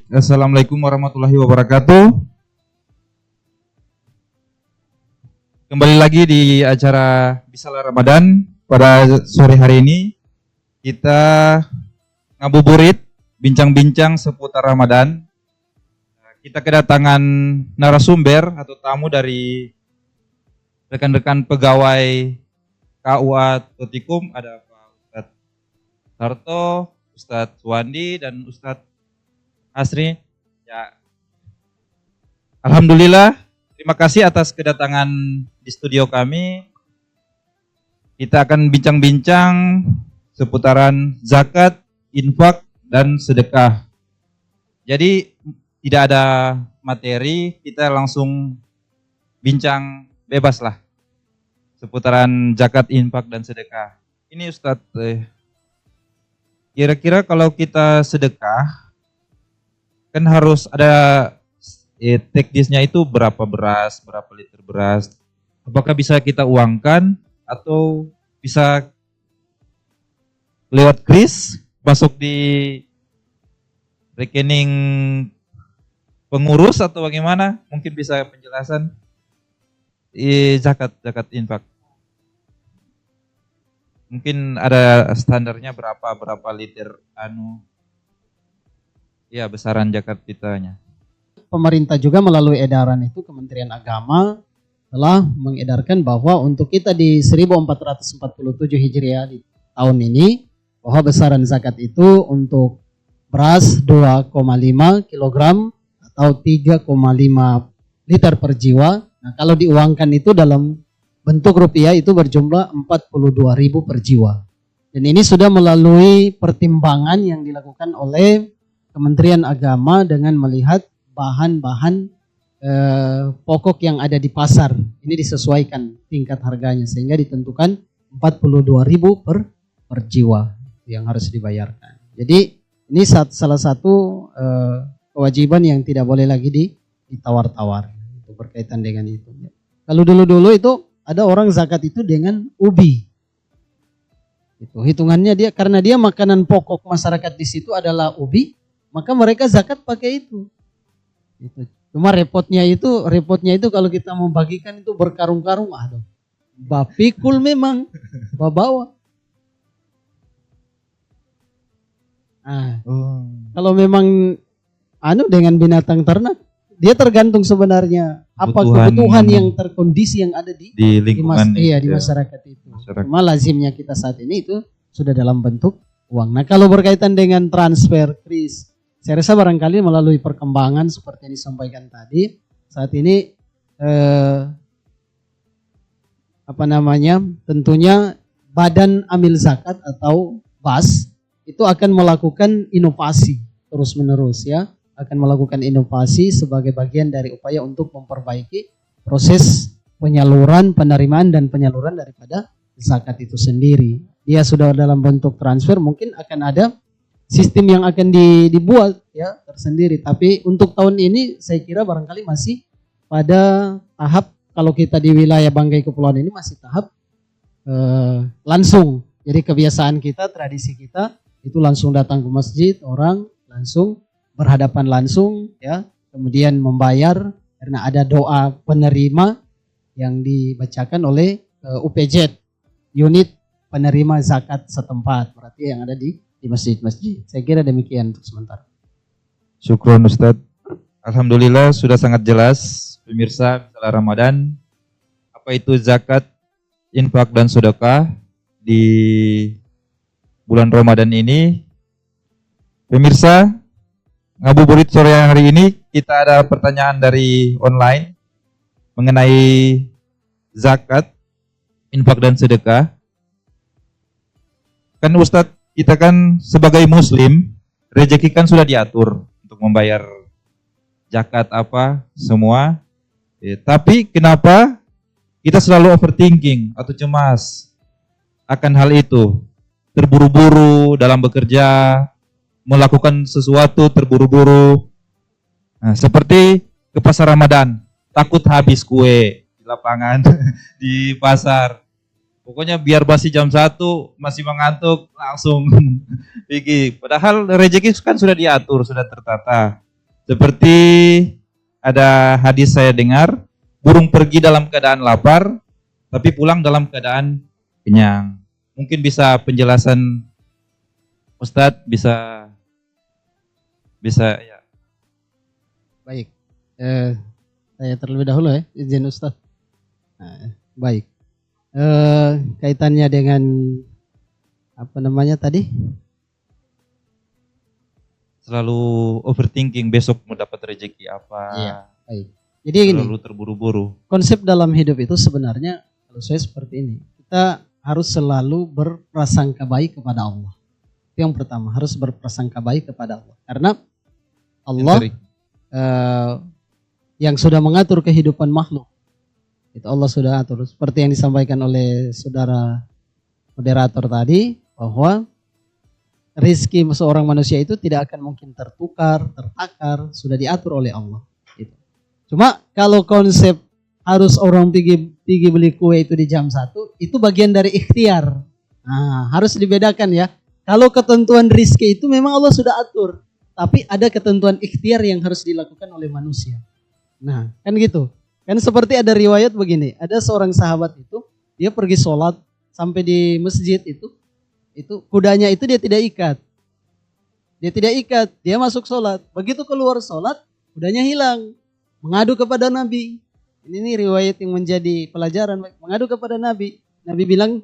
Assalamualaikum warahmatullahi wabarakatuh. Kembali lagi di acara Bisalah Ramadan. Pada sore hari ini kita ngabuburit, bincang-bincang seputar Ramadan. Kita kedatangan narasumber atau tamu dari rekan-rekan pegawai KUA Totikum. Ada Pak Ustadz Sarto, Ustadz Suwandi, dan Ustadz Asri. Ya, alhamdulillah, terima kasih atas kedatangan di studio kami. Kita akan bincang-bincang seputaran zakat, infak, dan sedekah. Jadi tidak ada materi, kita langsung bincang bebas lah seputaran zakat, infak, dan sedekah. Ini Ustadz, kira-kira kalau kita sedekah kan harus ada teknisnya, itu berapa beras, berapa liter beras. Apakah bisa kita uangkan atau bisa lewat kris masuk di rekening pengurus atau bagaimana? Mungkin bisa penjelasan zakat infak. Mungkin ada standarnya berapa liter ya besaran zakat fitanya. Pemerintah juga melalui edaran itu, Kementerian Agama telah mengedarkan bahwa untuk kita di 1447 Hijriah di tahun ini, bahwa besaran zakat itu untuk beras 2,5 kg atau 3,5 liter per jiwa. Nah, kalau diuangkan itu dalam bentuk rupiah itu berjumlah 42.000 per jiwa. Dan ini sudah melalui pertimbangan yang dilakukan oleh Kementerian Agama dengan melihat bahan-bahan pokok yang ada di pasar. Ini disesuaikan tingkat harganya sehingga ditentukan 42.000 per jiwa yang harus dibayarkan. Jadi ini salah satu kewajiban yang tidak boleh lagi ditawar-tawar. Itu berkaitan dengan itu. Kalau dulu-dulu itu ada orang zakat itu dengan ubi. Itu hitungannya dia, karena dia makanan pokok masyarakat di situ adalah ubi, maka mereka zakat pakai itu. Cuma repotnya itu kalau kita membagikan itu berkarung-karung, aduh, bapikul memang, bawa. Nah, kalau memang dengan binatang ternak, dia tergantung sebenarnya apa kebutuhan yang terkondisi yang ada di lingkungan di masyarakat itu. Cuma lazimnya kita saat ini itu sudah dalam bentuk uang. Nah, kalau berkaitan dengan transfer kris, saya rasa barangkali melalui perkembangan seperti yang disampaikan tadi, saat ini tentunya Badan Amil Zakat atau BAS itu akan melakukan inovasi terus-menerus ya, akan melakukan inovasi sebagai bagian dari upaya untuk memperbaiki proses penyaluran, penerimaan dan penyaluran daripada zakat itu sendiri. Dia sudah dalam bentuk transfer, mungkin akan ada sistem yang akan dibuat ya tersendiri. Tapi untuk tahun ini saya kira barangkali masih pada tahap, kalau kita di wilayah Banggai Kepulauan ini masih tahap langsung. Jadi kebiasaan kita, tradisi kita itu langsung datang ke masjid, orang langsung berhadapan langsung ya, kemudian membayar karena ada doa penerima yang dibacakan oleh UPZ, unit penerima zakat setempat, berarti yang ada di masjid-masjid. Saya kira demikian untuk sementara. Syukron Ustadz. Alhamdulillah sudah sangat jelas pemirsa Bisalah Ramadan apa itu zakat, infak, dan sedekah di bulan Ramadan ini. Pemirsa, ngabuburit sore hari ini kita ada pertanyaan dari online mengenai zakat, infak, dan sedekah. Kan Ustadz, kita kan sebagai muslim, rezeki kan sudah diatur untuk membayar zakat apa semua. Tapi kenapa kita selalu overthinking atau cemas akan hal itu? Terburu-buru dalam bekerja, melakukan sesuatu terburu-buru. Nah, seperti ke pasar Ramadan, takut habis kue di lapangan, di pasar. Pokoknya biar basi jam 1 masih mengantuk langsung pergi. Padahal rezeki kan sudah diatur, sudah tertata. Seperti ada hadis saya dengar, burung pergi dalam keadaan lapar, tapi pulang dalam keadaan kenyang. Mungkin bisa penjelasan Ustadz, bisa ya. Baik. Saya terlebih dahulu ya, izin Ustaz. Baik. Kaitannya dengan apa namanya tadi? Selalu overthinking besok mau dapat rezeki apa. Iya, baik. Jadi gini, Selalu terburu-buru. konsep dalam hidup itu sebenarnya kalau saya seperti ini. Kita harus selalu berprasangka baik kepada Allah. Itu yang pertama, harus berprasangka baik kepada Allah. Karena Allah yang sudah mengatur kehidupan makhluk. Itu Allah sudah atur. Seperti yang disampaikan oleh saudara moderator tadi, bahwa rizki seorang manusia itu tidak akan mungkin tertukar, tertakar, sudah diatur oleh Allah. Gitu. Cuma kalau konsep harus orang pergi beli kue itu di jam 1, itu bagian dari ikhtiar. Nah, harus dibedakan ya. Kalau ketentuan rizki itu memang Allah sudah atur. Tapi ada ketentuan ikhtiar yang harus dilakukan oleh manusia. Nah, kan gitu. Kan seperti ada riwayat begini. Ada seorang sahabat itu, dia pergi sholat sampai di masjid itu kudanya itu dia tidak ikat. Dia masuk sholat. Begitu keluar sholat, kudanya hilang. Mengadu kepada Nabi. Ini riwayat yang menjadi pelajaran. Mengadu kepada Nabi. Nabi bilang,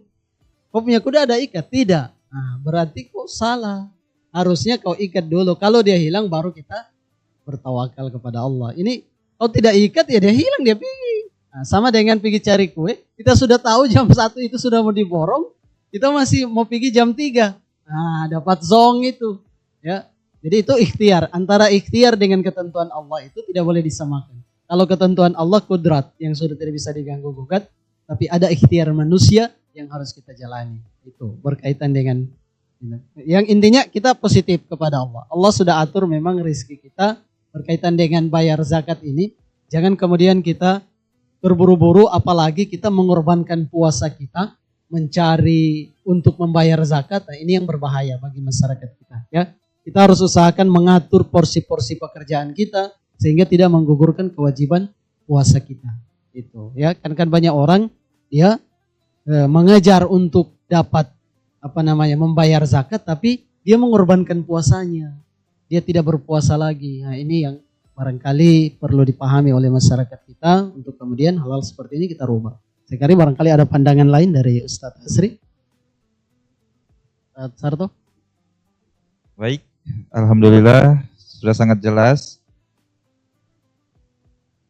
kau punya kuda ada ikat? Tidak. Nah, berarti kau salah. Harusnya kau ikat dulu. Kalau dia hilang baru kita bertawakal kepada Allah. Ini kau tidak ikat ya dia hilang, dia pergi. Nah, sama dengan pergi cari kue. Kita sudah tahu jam 1 itu sudah mau diborong. Kita masih mau pergi jam 3. Nah, dapat zong itu. Ya. Jadi itu ikhtiar. Antara ikhtiar dengan ketentuan Allah itu tidak boleh disamakan. Kalau ketentuan Allah kudrat yang sudah tidak bisa diganggu gugat. Tapi ada ikhtiar manusia yang harus kita jalani. Itu berkaitan dengan yang intinya kita positif kepada Allah. Allah sudah atur memang rezeki kita berkaitan dengan bayar zakat ini. Jangan kemudian kita terburu-buru, apalagi kita mengorbankan puasa kita mencari untuk membayar zakat. Nah, ini yang berbahaya bagi masyarakat kita. Ya, kita harus usahakan mengatur porsi-porsi pekerjaan kita sehingga tidak menggugurkan kewajiban puasa kita. Itu ya, kan banyak orang dia mengejar untuk dapat membayar zakat, tapi dia mengorbankan puasanya. Dia tidak berpuasa lagi. Nah, ini yang barangkali perlu dipahami oleh masyarakat kita untuk kemudian hal-hal seperti ini kita rubah. Sekarang barangkali ada pandangan lain dari Ustadz Asri. Ustadz Sarto. Baik, alhamdulillah sudah sangat jelas.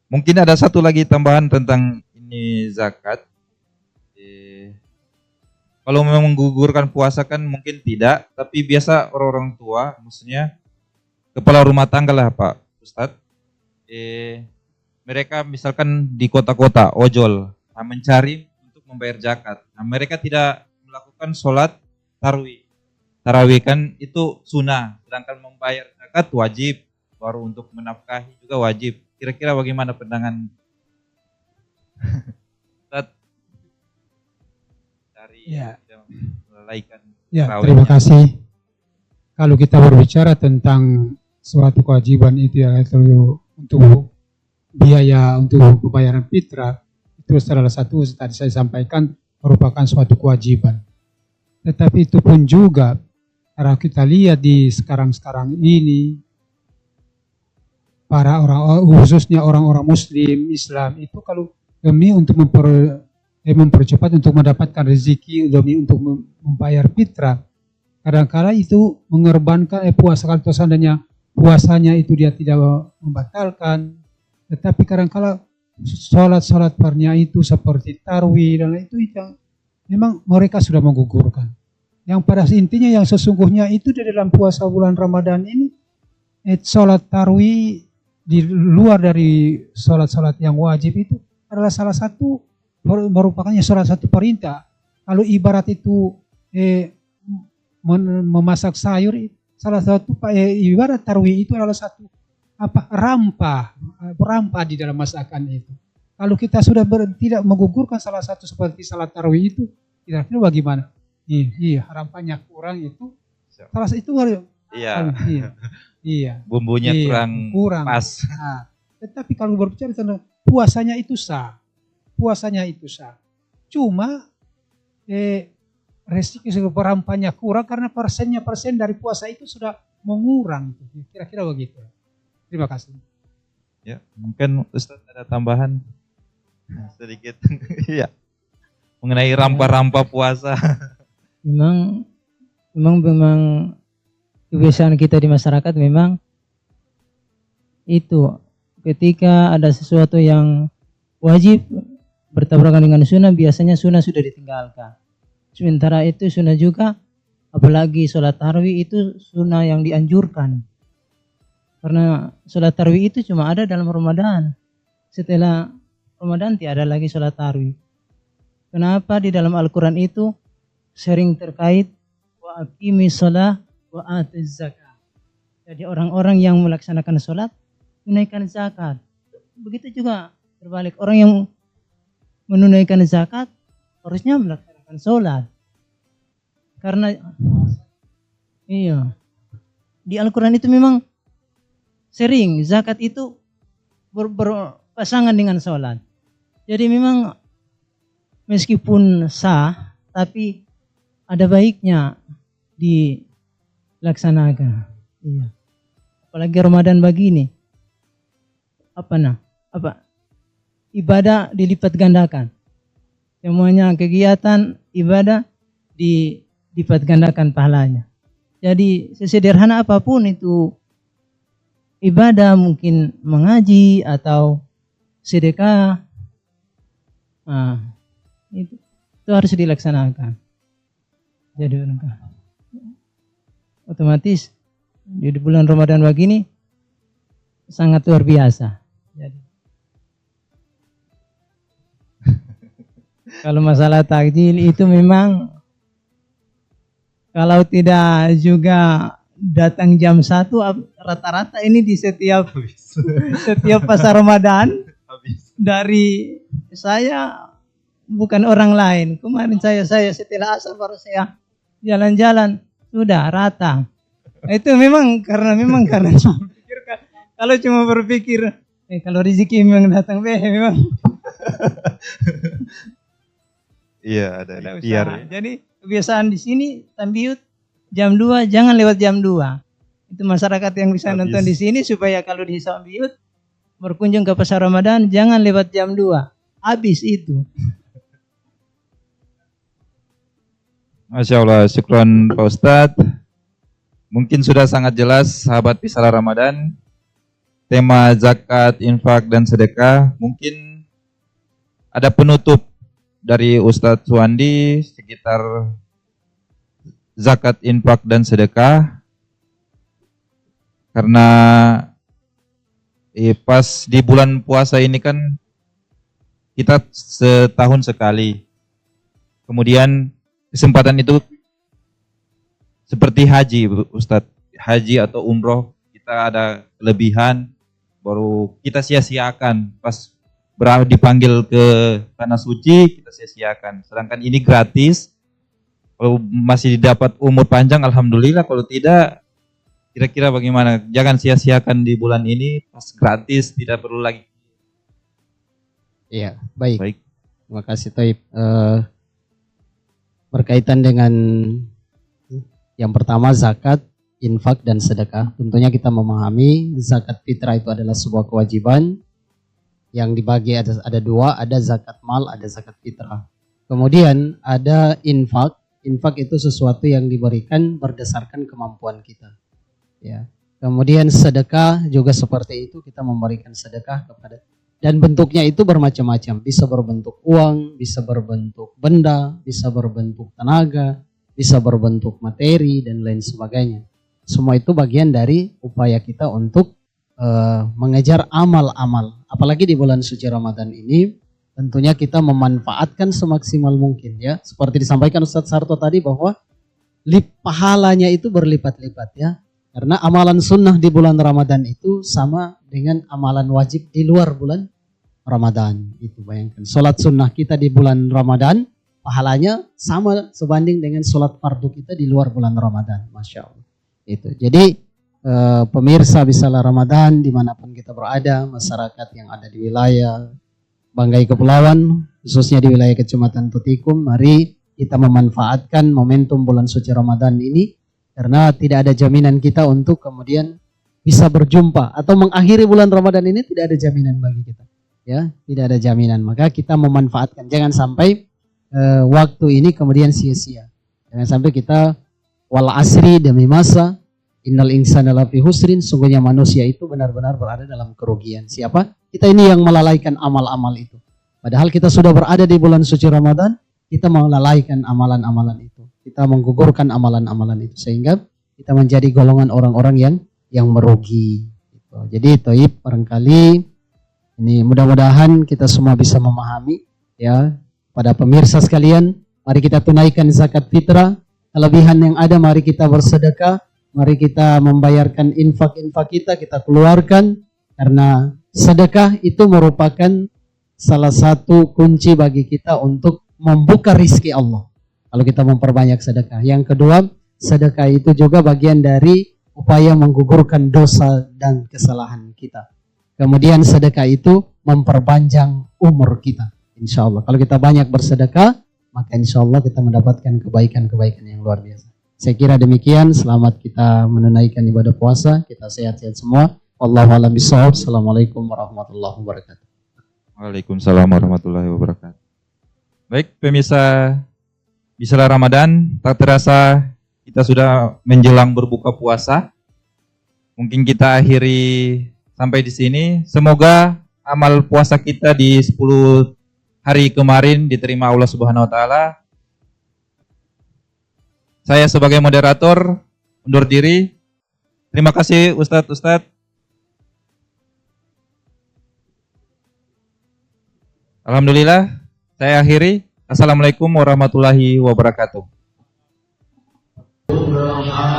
Mungkin ada satu lagi tambahan tentang ini zakat. Kalau memang menggugurkan puasa kan mungkin tidak, tapi biasa orang-orang tua, maksudnya kepala rumah tangga lah Pak Ustadz, mereka misalkan di kota-kota ojol, mencari untuk membayar zakat. Nah, mereka tidak melakukan sholat tarawih. Tarawih kan itu sunnah, sedangkan membayar zakat wajib, baru untuk menafkahi juga wajib. Kira-kira bagaimana pandangan Ustadz? Ya, melalaikan terima kasih. Kalau kita berbicara tentang suatu kewajiban itu ya, untuk biaya untuk pembayaran fitrah, itu salah satu tadi saya sampaikan merupakan suatu kewajiban. Tetapi itu pun juga kalau kita lihat di sekarang ini, para orang, khususnya orang-orang Muslim Islam itu kalau demi untuk mempercepat untuk mendapatkan rezeki, demi untuk membayar fitrah, kadang-kala itu mengorbankan puasa. Kalau seandainya puasanya itu dia tidak membatalkan, tetapi kadang-kala sholat farnya itu seperti tarawih dan itu yang memang mereka sudah menggugurkan. Yang pada intinya yang sesungguhnya itu di dalam puasa bulan Ramadan ini, sholat tarawih di luar dari sholat-sholat yang wajib itu adalah salah satu, merupakan salah satu perintah. Kalau ibarat itu memasak sayur, salah satu ibarat tarawih itu adalah satu rampah di dalam masakan itu. Kalau kita sudah tidak menggugurkan salah satu seperti salat tarawih itu, kira-kira bagaimana? Iya, harapannya kurang itu. Salah satu itu Iya, Iya. Iya. bumbunya Iya, kurang pas. Nah, tetapi kalau berbicara tentang puasanya itu sah. Puasanya itu sah. Cuma resiko rampanya kurang karena persen dari puasa itu sudah mengurang. Kira-kira begitu. Terima kasih. Ya, mungkin Ustaz ada tambahan sedikit. Iya. Mengenai rampa-rampa puasa. Memang kebiasaan kita di masyarakat memang itu ketika ada sesuatu yang wajib bertabrakan dengan sunnah, biasanya sunnah sudah ditinggalkan. Sementara itu sunnah juga, apalagi sholat tarawih itu sunnah yang dianjurkan. Karena sholat tarawih itu cuma ada dalam Ramadan. Setelah Ramadan tidak ada lagi sholat tarawih. Kenapa di dalam Al-Quran itu sering terkait wa aqimis shalah wa atiz zakat. Jadi orang-orang yang melaksanakan sholat menunaikan zakat. Begitu juga terbalik, orang yang menunaikan zakat harusnya melaksanakan sholat. Karena iya, di Al-Quran itu memang sering zakat itu berpasangan dengan sholat. Jadi memang meskipun sah, tapi ada baiknya dilaksanakan. Iya. Apalagi Ramadan begini. Ibadah dilipat gandakan. Semuanya kegiatan ibadah dilipat gandakan pahalanya. Jadi sesederhana apapun itu ibadah, mungkin mengaji atau sedekah, itu harus dilaksanakan. Jadi otomatis di bulan Ramadan begini sangat luar biasa. Jadi kalau masalah takjil itu memang kalau tidak juga datang jam 1 rata-rata ini di setiap pasar Ramadan dari saya, bukan orang lain. Kemarin saya setelah asar baru saya jalan-jalan sudah rata. Itu memang karena cuma berpikir, kalau cuma berpikir kalau rezeki memang datang memang. Iya, ada ikhtiar. Jadi kebiasaan di sini tambiyut jam 2, jangan lewat jam 2. Itu masyarakat yang bisa nonton di sini supaya kalau di tambiyut berkunjung ke pasar Ramadan jangan lewat jam 2. Habis itu. Masya Allah, syukron Pak Ustadz. Mungkin sudah sangat jelas sahabat Pisalah Ramadan. Tema zakat, infak, dan sedekah. Mungkin ada penutup dari Ustadz Suwandi sekitar zakat, infak, dan sedekah. Karena pas di bulan puasa ini kan kita setahun sekali. Kemudian kesempatan itu seperti haji, Ustadz. Haji atau umroh, kita ada kelebihan, baru kita sia-siakan. Pas dipanggil ke tanah suci, kita sia-siakan. Sedangkan ini gratis. Kalau masih dapat umur panjang, alhamdulillah. Kalau tidak, kira-kira bagaimana? Jangan sia-siakan di bulan ini, pas gratis, tidak perlu lagi. Iya, baik. Baik. Terima kasih Toib. Berkaitan dengan yang pertama zakat, infak, dan sedekah. Tentunya kita memahami zakat fitrah itu adalah sebuah kewajiban yang dibagi ada dua, ada zakat mal, ada zakat fitrah. Kemudian ada infak. Infak itu sesuatu yang diberikan berdasarkan kemampuan kita. Ya. Kemudian sedekah juga seperti itu, kita memberikan sedekah kepada, dan bentuknya itu bermacam-macam. Bisa berbentuk uang, bisa berbentuk benda, bisa berbentuk tenaga, bisa berbentuk materi, dan lain sebagainya. Semua itu bagian dari upaya kita untuk mengejar amal-amal. Apalagi di bulan suci Ramadan ini, tentunya kita memanfaatkan semaksimal mungkin ya. Seperti disampaikan Ustadz Sarto tadi bahwa pahalanya itu berlipat-lipat ya. Karena amalan sunnah di bulan Ramadan itu sama dengan amalan wajib di luar bulan Ramadan. Itu bayangkan. Sholat sunnah kita di bulan Ramadan, pahalanya sama sebanding dengan sholat fardu kita di luar bulan Ramadan. Masya Allah. Itu. Jadi pemirsa Bisalah Ramadan dimanapun kita berada, masyarakat yang ada di wilayah Banggai Kepulauan, khususnya di wilayah Kecamatan Tutikum, mari kita memanfaatkan momentum bulan suci Ramadan ini, karena tidak ada jaminan kita untuk kemudian bisa berjumpa atau mengakhiri bulan Ramadan ini, tidak ada jaminan bagi kita. Ya, tidak ada jaminan. Maka kita memanfaatkan, jangan sampai waktu ini kemudian sia-sia. Jangan sampai kita wal asri, demi masa, innal insana lafi husrin, sungguhnya manusia itu benar-benar berada dalam kerugian. Siapa? Kita ini yang melalaikan amal-amal itu. Padahal kita sudah berada di bulan suci Ramadan, kita melalaikan amalan-amalan itu. Kita menggugurkan amalan-amalan itu, sehingga kita menjadi golongan orang-orang yang merugi. Gitu. Jadi Toib, barangkali ini mudah-mudahan kita semua bisa memahami, ya. Pada pemirsa sekalian, mari kita tunaikan zakat fitrah. Kelebihan yang ada, mari kita bersedekah. Mari kita membayarkan infak-infak kita keluarkan. Karena sedekah itu merupakan salah satu kunci bagi kita untuk membuka rizki Allah. Kalau kita memperbanyak sedekah. Yang kedua, sedekah itu juga bagian dari upaya menggugurkan dosa dan kesalahan kita. Kemudian sedekah itu memperpanjang umur kita. Insya Allah. Kalau kita banyak bersedekah, maka insya Allah kita mendapatkan kebaikan-kebaikan yang luar biasa. Saya kira demikian. Selamat kita menunaikan ibadah puasa. Kita sehat-sehat semua. Wallahu a'lam bishawab. Assalamualaikum warahmatullahi wabarakatuh. Waalaikumsalam warahmatullahi wabarakatuh. Baik, pemirsa Bisalah Ramadan, tak terasa kita sudah menjelang berbuka puasa. Mungkin kita akhiri sampai di sini. Semoga amal puasa kita di 10 hari kemarin diterima Allah Subhanahu wa taala. Saya sebagai moderator undur diri. Terima kasih Ustadz. Alhamdulillah, saya akhiri. Assalamualaikum warahmatullahi wabarakatuh. Allahumma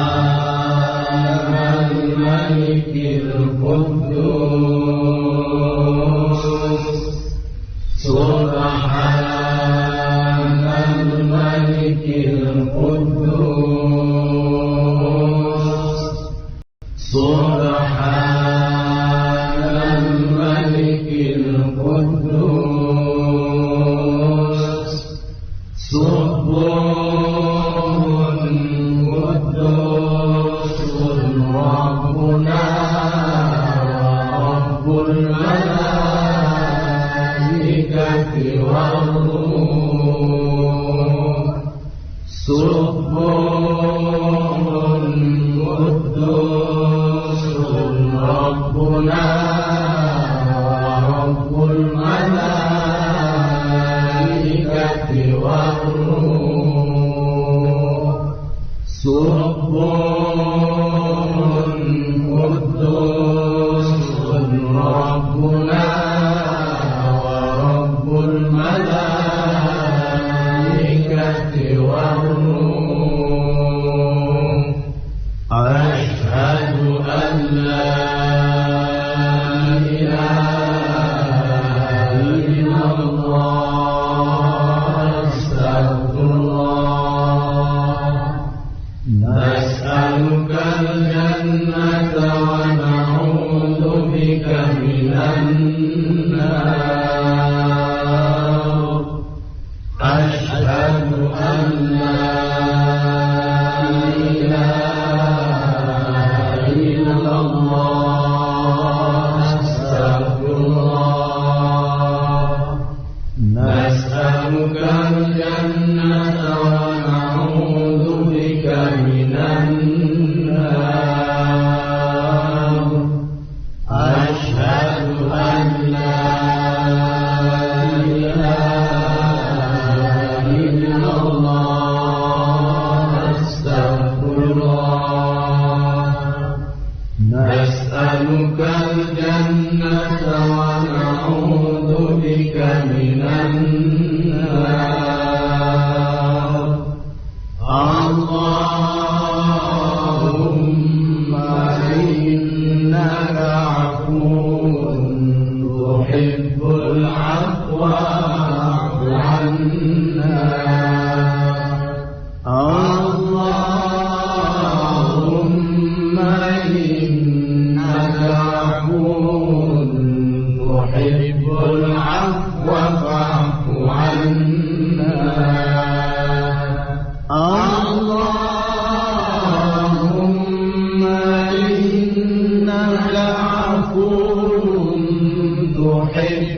الخير